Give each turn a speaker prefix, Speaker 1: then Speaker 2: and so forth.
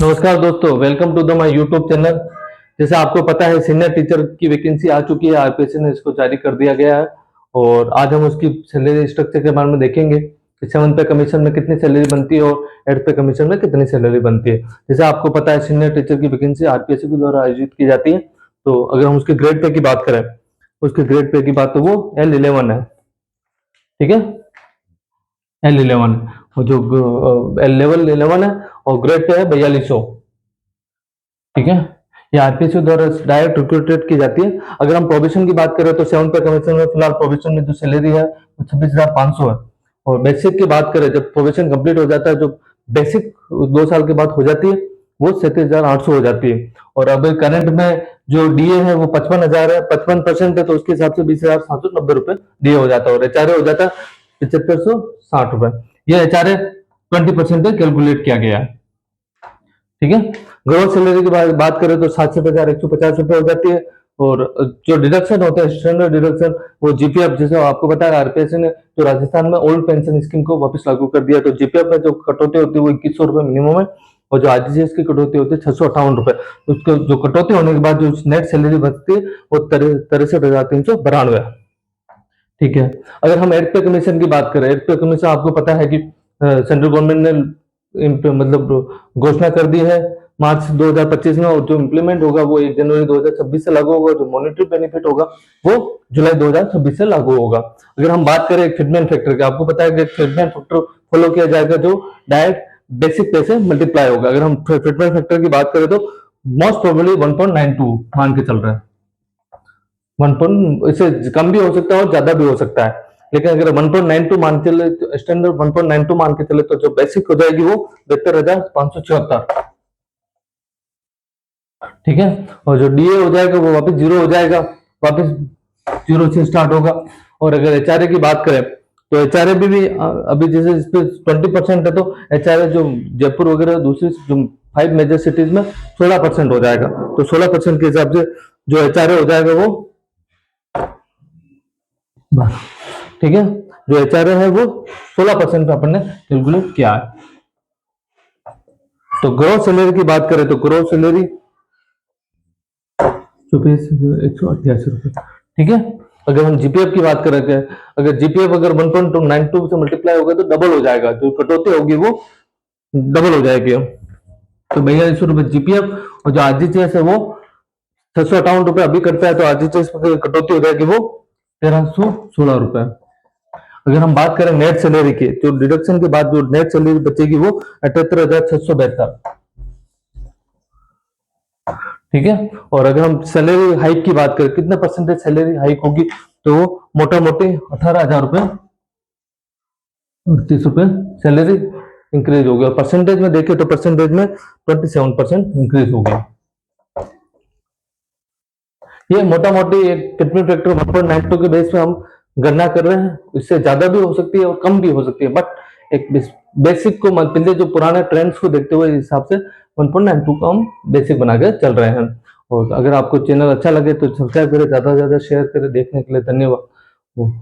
Speaker 1: नमस्कार दोस्तों, welcome to the my YouTube channel. जैसे आपको पता है, सीनियर टीचर की वैकेंसी आ चुकी है, आरपीएससी ने इसको जारी कर दिया गया है। और आज हम उसकी सैलरी स्ट्रक्चर के बारे में देखेंगे कि 7 पे कमीशन में कितनी सैलरी बनती है और 8 पे कमीशन में कितनी सैलरी बनती है। जैसे आपको पता है, सीनियर टीचर की वैकेंसी आरपीएससी के द्वारा आयोजित की जाती है। तो अगर हम उसके ग्रेड पे की बात करें, उसके ग्रेड पे की बात तो वो L11 है। ठीक है, L11 और जो लेवल 11 है और ग्रेड पे है 4200। ठीक है, ये आरपीएससी द्वारा डायरेक्ट रिक्रूटेड की जाती है। अगर हम प्रोविजन की बात करें तो 7 पे कमीशन में फिलहाल प्रोविजन में जो सैलरी है वो 26,500 है। और बेसिक की बात करें, जब प्रोविजन कंप्लीट हो जाता है, जो बेसिक 2 साल के बाद हो जाती है, वो 37,800 हो जाती है। और अब करंट में जो डीए है वो 55,000 है, 55% है, तो उसके हिसाब से 20,790 रुपए डीए हो जाता है और एचआरए हो जाता है 7560 रुपए। ये एचआरए 20% कैलकुलेट किया गया है। ठीक है, ग्रोथ सैलरी की बात करें तो 67,150 रुपए हो जाती है। और जो डिडक्शन होता है, स्टैंडर्ड डिडक्शन, वो जीपीएफ, जैसे आपको पता है आरपीएससी ने जो राजस्थान में ओल्ड पेंशन स्कीम को वापस लागू कर दिया, तो जीपीएफ में जो कटौती होती है वो 2100 रुपए मिनिमम है। और जो आरटीजीएस की कटौती होती है 658 रुपए। उसको जो कटौती होने के बाद जो नेट सैलरी बचती है वो 63,392। ठीक है, अगर हम एड पे कमीशन की बात करें, एड पे कमीशन आपको पता है कि सेंट्रल गवर्नमेंट ने मतलब घोषणा कर दी है मार्च 2025 में, और जो इम्प्लीमेंट होगा वो 1 जनवरी 2026 से लागू होगा। जो मॉनेटरी बेनिफिट होगा वो जुलाई 2026 से लागू होगा। अगर हम बात करें फिटमेंट फैक्टर की, आपको पता है कि फिटमेंट फैक्टर फॉलो किया जाएगा जो डायरेक्ट बेसिक पे से मल्टीप्लाई होगा। अगर हम फिटमेंट फैक्टर की बात करें तो मोस्ट प्रोबेबली 1.92 मान के चल रहा है। 1 इससे कम भी हो सकता है और ज्यादा भी हो सकता है, लेकिन अगर 1.92 मान के चले तो स्टैंडर्ड 1.92 मान के चले तो जो बेसिक हो जाएगी वो 72,574। ठीक है, और जो डीए हो जाएगा वो वापस जीरो हो जाएगा, वापस जीरो से स्टार्ट होगा। और अगर एचआरए की बात करें तो एचआरए भी अभी जैसे इस पे 20% है, तो एचआरए जो जयपुर वगैरह दूसरी जो 5 मेजर सिटीज में 16% हो जाएगा। तो 16% के हिसाब से जो एचआरए हो जाएगा वो, ठीक है, जो एचआरए है वो 16% पे अपन ने कैलकुलेट किया है। तो ग्रोथ सैलरी की बात करें तो ग्रोथ सैलरी 188 रुपए। ठीक है, अगर हम जीपीएफ की बात करें, अगर जीपीएफ अगर 1.92 से मल्टीप्लाई होगा तो डबल हो जाएगा, जो कटौती होगी वो डबल हो जाएगी। तो 4200 रुपए जीपीएफ, और जो आरजीएचएस है वो 658 रुपए अभी करता है, तो आरजीएचएस कटौती हो जाएगी वो 1316 रुपए। अगर हम बात करें नेट सैलरी की, तो डिडक्शन के बाद जो नेट सैलरी बचेगी वो 78,672। ठीक है, और अगर हम सैलरी हाइक की बात करें, कितने परसेंटेज सैलरी हाइक होगी, तो मोटा मोटी 18,000 रुपए और 30 रुपए सैलरी इंक्रीज हो गया। परसेंटेज में देखें तो परसेंटेज में 27% इंक्रीज हो गया। ये मोटा मोटी एक फिटमेंट फैक्टर 1.92 के बेस पे हम गणना कर रहे हैं। इससे ज्यादा भी हो सकती है और कम भी हो सकती है, बट एक बेसिक को पहले जो पुराने ट्रेंड्स को देखते हुए हिसाब से 1.92 को हम बेसिक बना के चल रहे हैं। और अगर आपको चैनल अच्छा लगे तो सब्सक्राइब करें, ज्यादा से ज्यादा शेयर करें। देखने के लिए धन्यवाद।